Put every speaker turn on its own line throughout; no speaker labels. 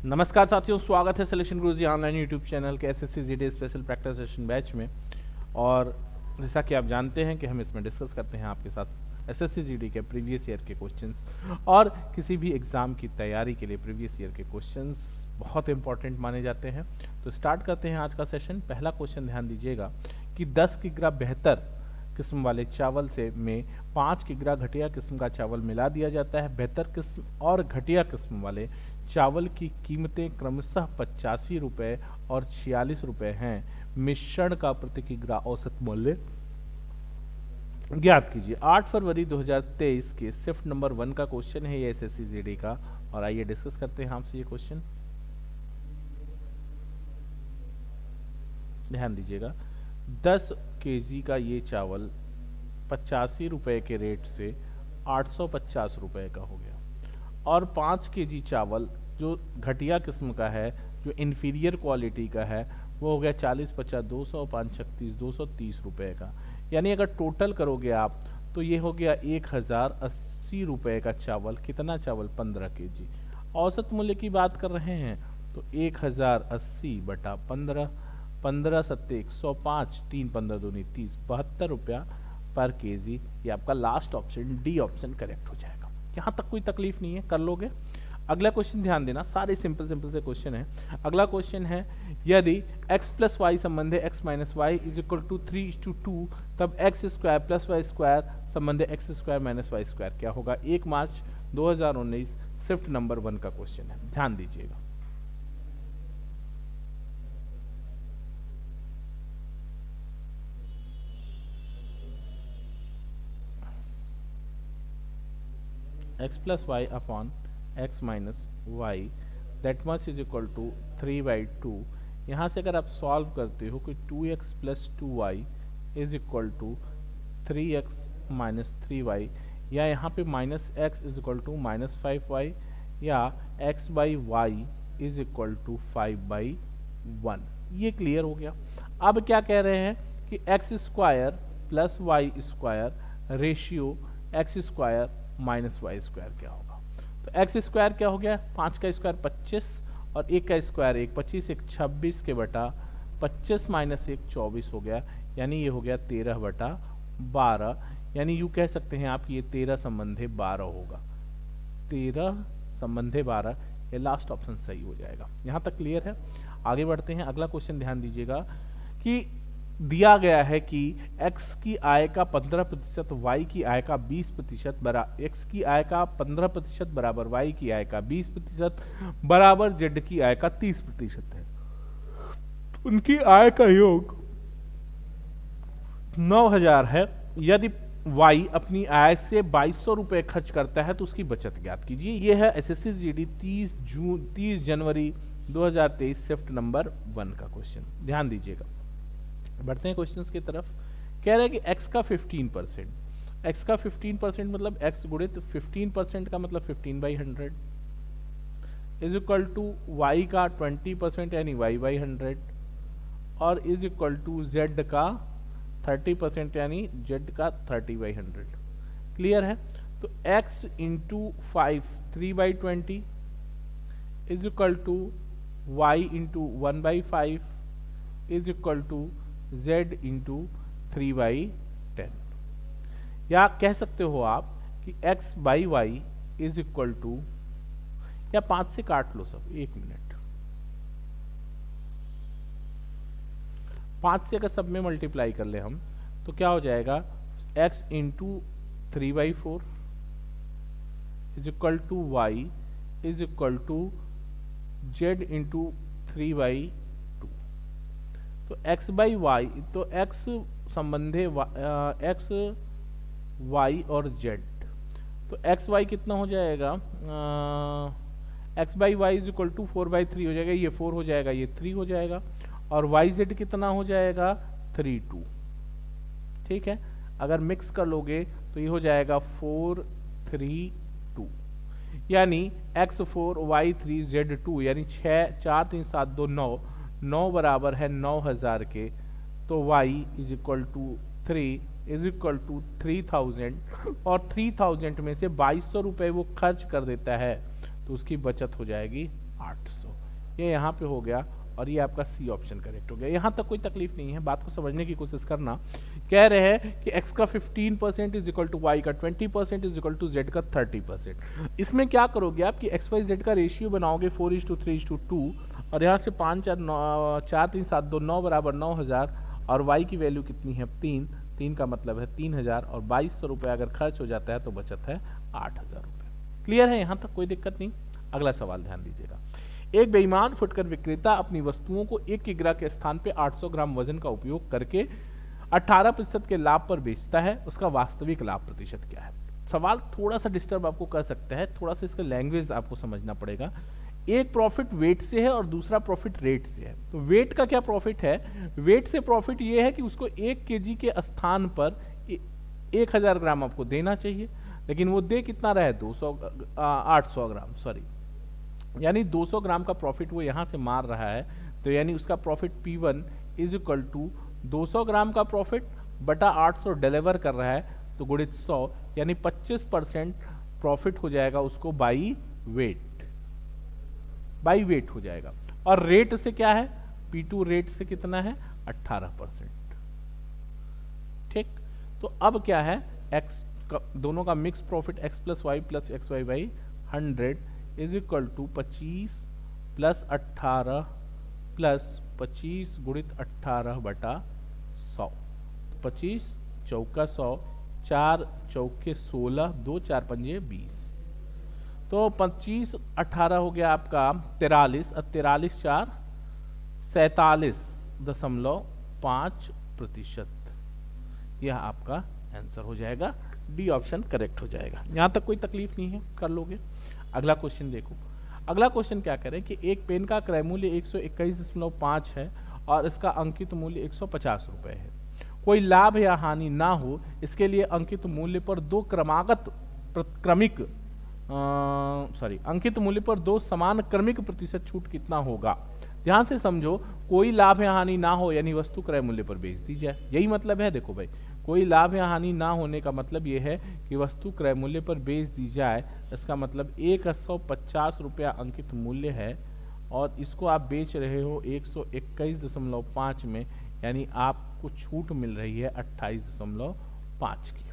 नमस्कार साथियों, स्वागत है सिलेक्शन गुरुजी ऑनलाइन यूट्यूब चैनल के SSC GD special practice session batch में। और जैसा कि आप जानते हैं कि हम इसमें डिस्कस करते हैं आपके साथ एसएससी जीडी के प्रीवियस ईयर के क्वेश्चंस और किसी भी एग्ज़ाम की तैयारी के लिए प्रीवियस ईयर के क्वेश्चंस बहुत इंपॉर्टेंट माने जाते हैं। तो स्टार्ट करते हैं आज का सेशन। पहला क्वेश्चन ध्यान दीजिएगा कि 10 किग्रा बेहतर किस्म वाले चावल से में 5 किग्रा घटिया किस्म का चावल मिला दिया जाता है। बेहतर किस्म और घटिया किस्म वाले चावल की कीमतें क्रमशः 85 रुपये और 46 रुपये हैं। मिश्रण का प्रति किग्रा औसत मूल्य ज्ञात कीजिए। 8 फरवरी 2023 के शिफ्ट नंबर 1 का क्वेश्चन है ये एसएससी जीडी का। और आइए डिस्कस करते हैं आपसे ये क्वेश्चन। ध्यान दीजिएगा, 10 केजी का ये चावल 85 रुपये के रेट से 850 रुपये का हो गया और 5 केजी चावल जो घटिया किस्म का है, जो इन्फीरियर क्वालिटी का है, वो हो गया 40, 50, 200, 5, 36, 230 रुपये का। यानी अगर टोटल करोगे आप तो ये हो गया 1080 रुपये का चावल। कितना चावल? 15 केजी। औसत मूल्य की बात कर रहे हैं तो 1080 बटा 15, 15 सत्ते 105, 3 15 दूनी 30, 72 रुपया पर केजी। ये आपका last option D option correct हो जाएगा। यहाँ तक कोई तकलीफ नहीं है, कर लोगे। अगला क्वेश्चन ध्यान देना, सारे सिंपल से क्वेश्चन है। अगला क्वेश्चन है, यदि x प्लस वाई संबंध x minus Y is equal to 3:2 तब x square plus Y square संबंध x square minus Y square क्या होगा? 1 मार्च 2019 शिफ्ट नंबर 1 का क्वेश्चन है। ध्यान दीजिएगा। x plus Y upon x minus Y that much is equal to 3/2। यहाँ से अगर आप सॉल्व करते हो कि 2x plus 2y is equal to 3x minus 3y, या यहाँ पे minus x is equal to minus 5y, या x by Y is equal to 5/1। ये क्लियर हो गया। अब क्या कह रहे हैं कि x square plus Y square ratio x square minus Y square क्या होगा? तो x स्क्वायर क्या हो गया? 5 का स्क्वायर 25 और 1 का स्क्वायर 1, 25 1 26 के बटा 25 माइनस 1 24 हो गया। यानी ये हो गया 13 बटा 12। यानी यूँ कह सकते हैं आप ये 13 संबंधे 12 होगा। 13 संबंधे 12, ये लास्ट ऑप्शन सही हो जाएगा। यहाँ तक क्लियर है। आगे बढ़ते हैं। अगला क्वेश्चन ध्यान दीजिएगा कि दिया गया है कि x की आय का 15% y की आय का 20% x की आय का 15% बराबर y की आय का 20% बराबर z की आय का 30% है। उनकी आय का योग 9000 है। यदि y अपनी आय से 2200 रुपये खर्च करता है तो उसकी बचत ज्ञात कीजिए। यह है एसएससी जीडी 30 जनवरी 2023 शिफ्ट नंबर 1 का क्वेश्चन। ध्यान दीजिएगा। बढ़ते हैं क्वेश्चंस की तरफ। कह रहे हैं कि x का 15%, x का 15% मतलब x गुणित 15% का मतलब 15/100 इज इक्वल टू y का 20% यानी y/100 और इज इक्वल टू z का 30% यानी z का 30/100। क्लियर है? तो x into 5 3/20 is equal to y into 1/5 is equal to z into 3/10। या कह सकते हो आप कि x by Y is equal to, या 5 से काट लो सब, 1 मिनट। 5 से अगर सब में मल्टीप्लाई कर ले हम तो क्या हो जाएगा? x into 3/4 is equal to Y is equal to z into 3/2। तो x बाई वाई, तो x संबंधे x y और z, तो x y कितना हो जाएगा? x by Y is equal to 4/3 हो जाएगा। ये 4 हो जाएगा, ये 3 हो जाएगा। और y z कितना हो जाएगा? 3 2। ठीक है, अगर मिक्स कर लोगे तो ये हो जाएगा 4 3 2, यानी x4 y3 z2 यानी 6 4 3 7 2 9 9 बराबर है 9000 के। तो y is equal to 3 is equal to 3000 और 3000 में से 2200 रुपये वो खर्च कर देता है तो उसकी बचत हो जाएगी 800। ये यहाँ पे हो गया और ये आपका सी ऑप्शन करेक्ट हो गया। यहाँ तक कोई तकलीफ नहीं है, बात को समझने की कोशिश करना। कह रहे हैं कि x का 15% इज इक्वल टू y का 20% इज इक्वल टू z का 30%। इसमें क्या करोगे आप कि एक्स वाई जेड का रेशियो बनाओगे 4:3:2 और यहाँ से 5 4 3 7 2 9 बराबर 9000 और y की वैल्यू कितनी है 3 का मतलब है 3000 और 2200 रुपये अगर खर्च हो जाता है तो बचत है 8000 रुपये। क्लियर है यहाँ तक, कोई दिक्कत नहीं। अगला सवाल ध्यान दीजिएगा। एक बेईमान फुटकर विक्रेता अपनी वस्तुओं को 1 किग्रा के स्थान पे 800 ग्राम वजन का उपयोग करके 18% के लाभ पर बेचता है, उसका वास्तविक लाभ प्रतिशत क्या है? सवाल थोड़ा सा डिस्टर्ब आपको कर सकता है, थोड़ा सा इसका लैंग्वेज आपको समझना पड़ेगा। एक प्रॉफिट वेट से है और दूसरा प्रॉफिट रेट से है। तो वेट का क्या प्रॉफिट है? वेट से प्रॉफिट ये है कि उसको 1 केजी के स्थान पर 1000 ग्राम आपको देना चाहिए, लेकिन वो दे कितना रहा है 800 ग्राम, सॉरी, यानी 200 ग्राम का प्रॉफिट वो यहाँ से मार रहा है। तो यानी उसका profit P1 is equal to 200 gram का प्रॉफिट बटा 800 डिलीवर कर रहा है तो गुणित 100, यानी 25% प्रॉफिट हो जाएगा उसको बाई वेट हो जाएगा। और रेट से क्या है? P2 रेट से कितना है 18%। ठीक, तो अब क्या है x दोनों का mix profit x plus Y plus X Y by 100 is equal to 25 plus 18 plus 25 गुणित 18 बटा 100। 25 चौका 100, 4 चौके 16, 2 4 पंजे 20, तो 25 18 हो गया आपका 43 और 43 4 47.5%। यह आपका आंसर हो जाएगा, डी ऑप्शन करेक्ट हो जाएगा। यहां तक कोई तकलीफ नहीं है, कर लोगे। अगला क्वेश्चन देखो। अगला क्वेश्चन क्या करें कि एक पेन का क्रय मूल्य 121.5 है और इसका अंकित मूल्य 150 रुपए है। कोई लाभ या हानि ना हो, इसके लिए अंकित मूल्य पर अंकित मूल्य पर 2 समान क्रमिक प्रतिशत छूट कितना होगा? ध्यान से समझो, कोई लाभ या हानि ना हो यानी वस्तु क्रय मूल्य पर बेच दी जाए, यही मतलब है। देखो भाई, कोई लाभ या हानि ना होने का मतलब यह है कि वस्तु क्रय मूल्य पर बेच दी जाए। इसका मतलब 150 रुपया अंकित मूल्य है और इसको आप बेच रहे हो 121.5 में, यानी आपको छूट मिल रही है 28.5 की।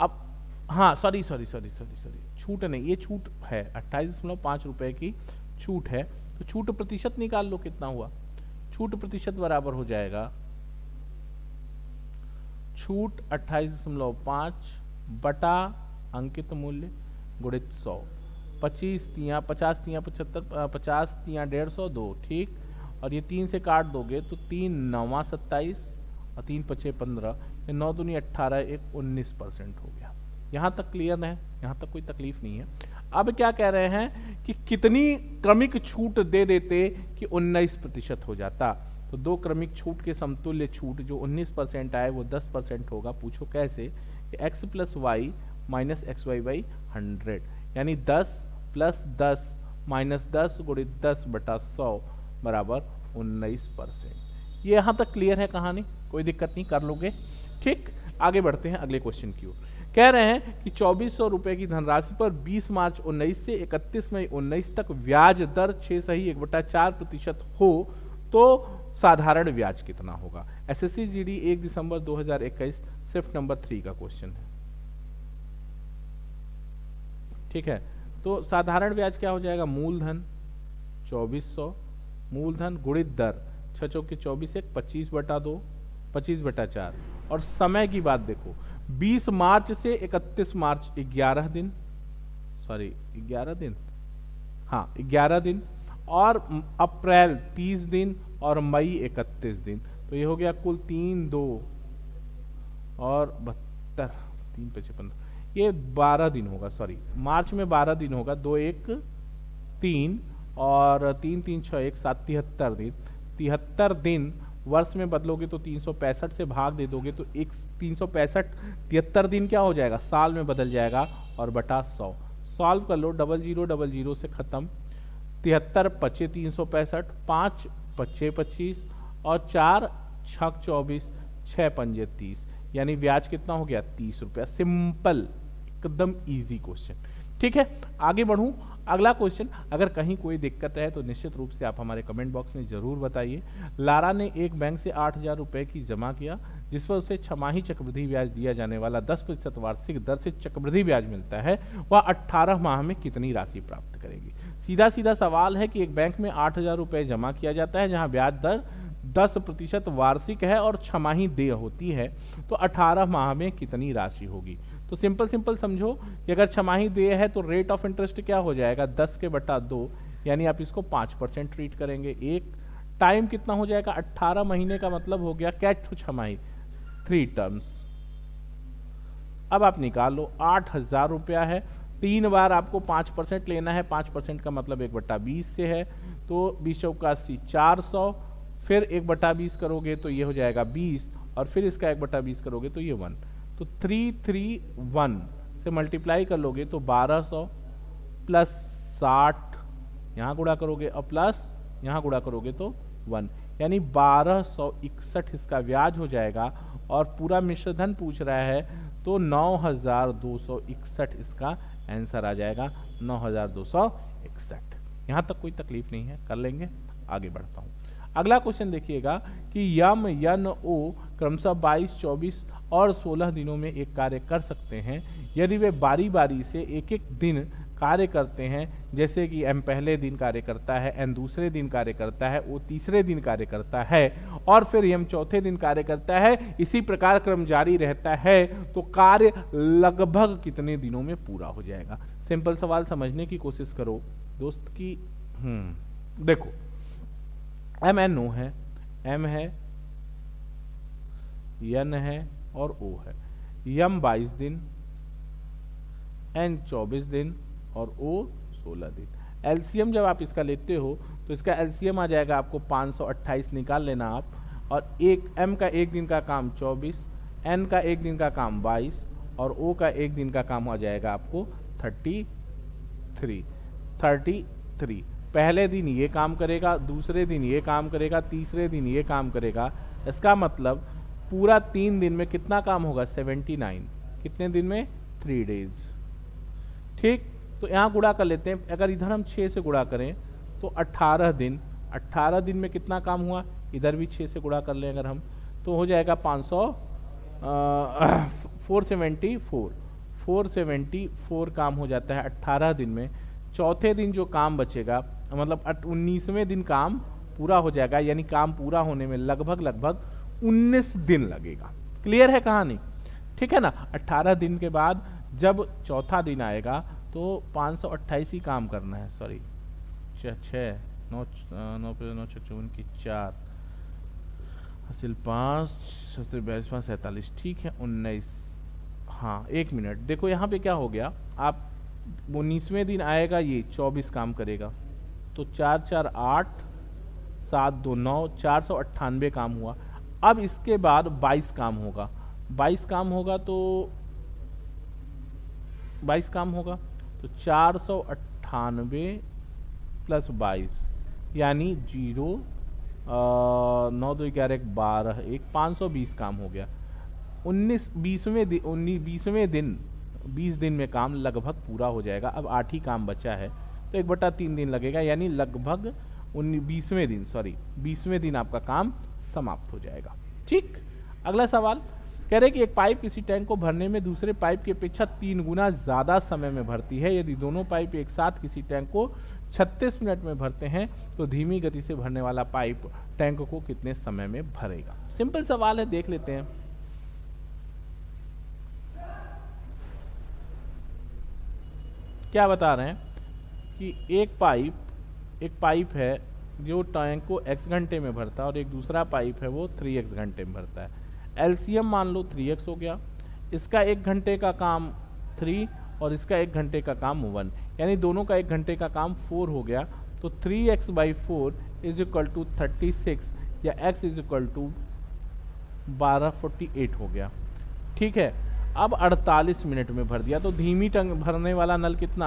अब हाँ, सॉरी, छूट नहीं, ये छूट है 28.5 रुपए की छूट है। तो छूट प्रतिशत निकाल लो कितना हुआ। छूट प्रतिशत बराबर हो जाएगा छूट 28.5 बटा अंकित मूल्य गुणित 100। 50 तियां 75, 50 तियां 150, 2, ठीक। और ये 3 से काट दोगे तो 3 9 27 और 3 5 15, 9 दूनी 18, 19% हो गया। यहाँ तक क्लियर है, यहाँ तक कोई तकलीफ नहीं है। अब क्या कह रहे हैं कि कितनी क्रमिक छूट दे देते कि 19% हो जाता? तो 2 क्रमिक छूट के समतुल्य छूट जो 19% आए वो 10% होगा। पूछो कैसे? x plus Y minus X Y by 100, यानी 10 प्लस 10 माइनस 10 गुणित 10 बटा 100 बराबर 19%। ये यहाँ तक क्लियर है कहानी, कोई दिक्कत नहीं, कर लोगे। ठीक, आगे बढ़ते हैं अगले क्वेश्चन की ओर। कह रहे हैं कि 2400 रुपए की धनराशि पर 20 मार्च 19 से 31 मई 19 तक ब्याज दर 6.1/4% हो तो साधारण ब्याज कितना होगा? एसएससी जीडी 1 दिसंबर 2021 शिफ्ट नंबर 3 का क्वेश्चन है। ठीक है, तो साधारण ब्याज क्या हो जाएगा? मूलधन 2400 मूलधन गुणित दर 6 चौके 24 1 25/2 25/4। और समय की बात देखो, 20 मार्च से 31 मार्च 11 दिन, सॉरी 11 दिन, हाँ 11 दिन, और अप्रैल 30 दिन और मई 31 दिन। तो ये हो गया कुल 3 2 और 72, 3 5 15, ये 12 दिन होगा। सॉरी, मार्च में 12 दिन होगा, 2 1 3 और 3 3 6 1 7 73 दिन। 73 दिन वर्ष में बदलोगे तो 365 से भाग दे दोगे तो 365 73 दिन क्या हो जाएगा? साल में बदल जाएगा और बटा 100। सॉल्व कर लो, 0000 से खत्म, 73 पचे 365, 5 पचे 25 और 4 6 24, 6 पंजे 30, यानी ब्याज कितना हो गया? 30 रुपया। सिंपल, एकदम इजी क्वेश्चन। ठीक है, आगे बढ़ूं। अगला क्वेश्चन, अगर कहीं कोई दिक्कत है तो निश्चित रूप से आप हमारे कमेंट बॉक्स में जरूर बताइए। लारा ने एक बैंक से 8,000 रुपए की जमा किया, जिस पर उसे छमाही चक्रवृद्धि ब्याज दिया जाने वाला 10% वार्षिक दर से चक्रवृद्धि ब्याज मिलता है। वह 18 माह में कितनी राशि प्राप्त करेगी? सीधा सीधा सवाल है कि एक बैंक में 8,000 रुपए जमा किया जाता है, जहां ब्याज दर 10% वार्षिक है और छमाही देय होती है, तो 18 माह में कितनी राशि होगी? तो सिंपल समझो कि अगर छमाही देय है तो रेट ऑफ इंटरेस्ट क्या हो जाएगा? 10/2, यानी आप इसको 5% ट्रीट करेंगे। एक टाइम कितना हो जाएगा? 18 महीने का मतलब हो गया कैट छमाही, 3 टर्म्स। अब आप निकाल लो, 8,000 रुपया है, 3 बार आपको 5% लेना है। 5% का मतलब 1/20 से है, तो 20 चौका 80, 400, फिर 1/20 करोगे तो ये हो जाएगा 20, और फिर इसका 1/20 करोगे तो ये 1, तो 331 से मल्टीप्लाई कर लोगे तो 1200 प्लस 60 यहाँ गुणा करोगे और प्लस यहाँ गुणा करोगे तो 1, यानी 1261 इसका ब्याज हो जाएगा। और पूरा मिश्रधन पूछ रहा है तो 9,261 इसका आंसर आ जाएगा, 9,261। यहाँ तक कोई तकलीफ नहीं है, कर लेंगे। आगे बढ़ता हूँ। अगला क्वेश्चन देखिएगा कि यम, यन, ओ क्रमशः 22, 24 और 16 दिनों में एक कार्य कर सकते हैं यदि वे बारी बारी से एक एक दिन कार्य करते हैं। जैसे कि एम पहले दिन कार्य करता है, एन दूसरे दिन कार्य करता है, ओ तीसरे दिन कार्य करता है और फिर यम चौथे दिन कार्य करता है। इसी प्रकार क्रम जारी रहता है तो कार्य लगभग कितने दिनों में पूरा हो जाएगा? सिंपल सवाल समझने की कोशिश करो दोस्त की। देखो, एम एन ओ है, एम है, यन है और ओ है। यम 22 दिन, एन 24 दिन और ओ 16 दिन। एलसीएम जब आप इसका लेते हो तो इसका एलसीएम आ जाएगा आपको 528, निकाल लेना आप। और एक एम का एक दिन का काम 24, एन का एक दिन का काम 22 और ओ का एक दिन का काम आ जाएगा आपको 33। पहले दिन ये काम करेगा, दूसरे दिन ये काम करेगा, तीसरे दिन ये काम करेगा। इसका मतलब पूरा 3 दिन में कितना काम होगा? 79। कितने दिन में? 3 डेज। ठीक, तो यहाँ गुणा कर लेते हैं। अगर इधर हम 6 से गुणा करें तो 18 दिन। 18 दिन में कितना काम हुआ? इधर भी 6 से गुणा कर लें अगर हम, तो हो जाएगा 474 काम हो जाता है 18 दिन में। चौथे दिन जो काम बचेगा, मतलब 19वें दिन काम पूरा हो जाएगा, यानी काम पूरा होने में लगभग 19 दिन लगेगा। क्लियर है कहानी? ठीक है ना। 18 दिन के बाद जब चौथा दिन आएगा तो 528 ही काम करना है। सॉरी, 6 9 9 की 4 हासिल 5 22 5 47, ठीक है 19। हाँ 1 मिनट, देखो यहाँ पे क्या हो गया। आप 19वें दिन आएगा, ये 24 काम करेगा, तो 4 4 8 7 2 9, 498 काम हुआ। अब इसके बाद 22 काम होगा। 22 काम होगा तो 498 प्लस 22 यानी 0 9 2 11 12 1 520 काम हो गया। 20वें दिन 20 दिन में काम लगभग पूरा हो जाएगा। अब 8 ही काम बचा है तो 1/3 दिन लगेगा, यानी लगभग 20वें दिन आपका काम समाप्त हो जाएगा। ठीक, अगला सवाल कह रहे कि एक पाइप किसी टैंक को भरने में दूसरे पाइप की अपेक्षा 3 गुना ज्यादा समय में भरती है। यदि दोनों पाइप एक साथ किसी टैंक को 36 मिनट में भरते हैं तो धीमी गति से भरने वाला पाइप टैंक को कितने समय में भरेगा? सिंपल सवाल है, देख लेते हैं। क्या बता रहे हैं कि एक पाइप है जो टैंक को x घंटे में भरता है और एक दूसरा पाइप है वो 3x घंटे में भरता है। एलसीएम मान लो 3x हो गया, इसका 1 घंटे का काम 3 और इसका 1 घंटे का काम 1, यानी दोनों का 1 घंटे का काम 4 हो गया। तो 3x/4 इज इक्वल टू 36 या x इज इक्वल टू 1248 हो गया। ठीक है, अब 48 मिनट में भर दिया तो धीमी टंग भरने वाला नल कितना?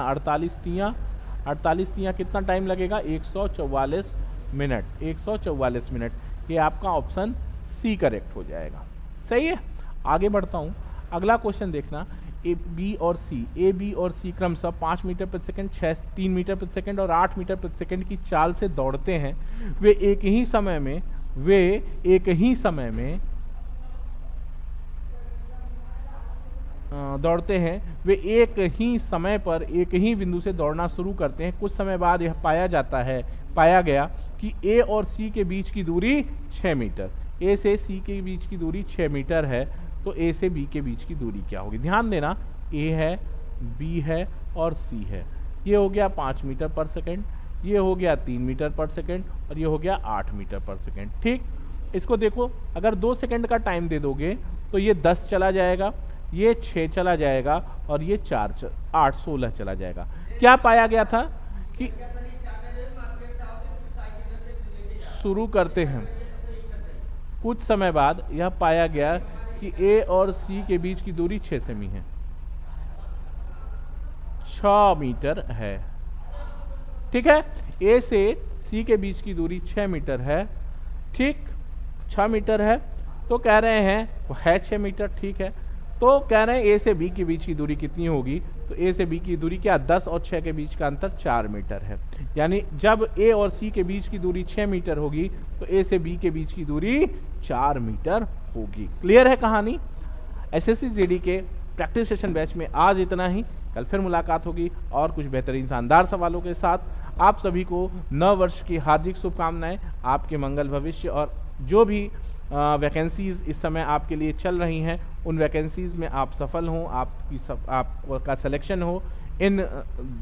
48 तियाँ कितना टाइम लगेगा? 144 मिनट। 144 मिनट, ये आपका ऑप्शन सी करेक्ट हो जाएगा। सही है, आगे बढ़ता हूँ। अगला क्वेश्चन देखना, ए बी और सी, ए बी और सी क्रमशः 5 मीटर प्रति सेकंड, 3 मीटर प्रति सेकंड और 8 मीटर प्रति सेकंड की चाल से दौड़ते हैं। वे एक ही समय में दौड़ते हैं, वे एक ही समय पर एक ही बिंदु से दौड़ना शुरू करते हैं। कुछ समय बाद यह पाया गया कि ए और सी के बीच की दूरी 6 मीटर, ए से सी के बीच की दूरी 6 मीटर है। तो ए से बी के बीच की दूरी क्या होगी? ध्यान देना, ए है, बी है और सी है। ये हो गया 5 मीटर पर सेकेंड, ये हो गया 3 मीटर पर सेकेंड और ये हो गया 8 मीटर पर सेकेंड। ठीक, इसको देखो, अगर 2 सेकेंड का टाइम दे दोगे तो ये 10 चला जाएगा, ये 6 चला जाएगा और ये 8 16 चला जाएगा। क्या पाया गया था कि शुरू करते हैं, कुछ समय बाद यह पाया गया कि ए और सी के बीच की दूरी 6 सेमी है, 6 मीटर है। ठीक है, ए से सी के बीच की दूरी 6 मीटर है। ठीक, 6 मीटर है तो कह रहे हैं वो है 6 मीटर। ठीक है, तो कह रहे हैं ए से बी के बीच की दूरी कितनी होगी? तो ए से बी की दूरी क्या? 10 और 6 के बीच का अंतर 4 मीटर है। यानी जब ए और सी के बीच की दूरी 6 मीटर होगी तो ए से बी के बीच की दूरी 4 मीटर होगी। क्लियर है कहानी? एसएससी जीडी के प्रैक्टिस सेशन बैच में आज इतना ही। कल फिर मुलाकात होगी और कुछ बेहतरीन शानदार सवालों के साथ। आप सभी को नव वर्ष की हार्दिक शुभकामनाएं, आपके मंगल भविष्य और जो भी वैकेंसीज इस समय आपके लिए चल रही हैं उन वैकेंसीज में आप सफल हों, आपका सिलेक्शन हो, इन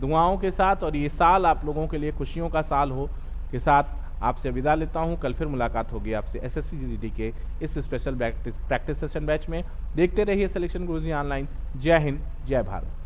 दुआओं के साथ। और ये साल आप लोगों के लिए खुशियों का साल हो के साथ आपसे विदा लेता हूं। कल फिर मुलाकात होगी आपसे एसएससी जीडी के इस स्पेशल प्रैक्टिस सेशन बैच में। देखते रहिए सिलेक्शन गुरुजी ऑनलाइन। जय हिंद, जय भारत।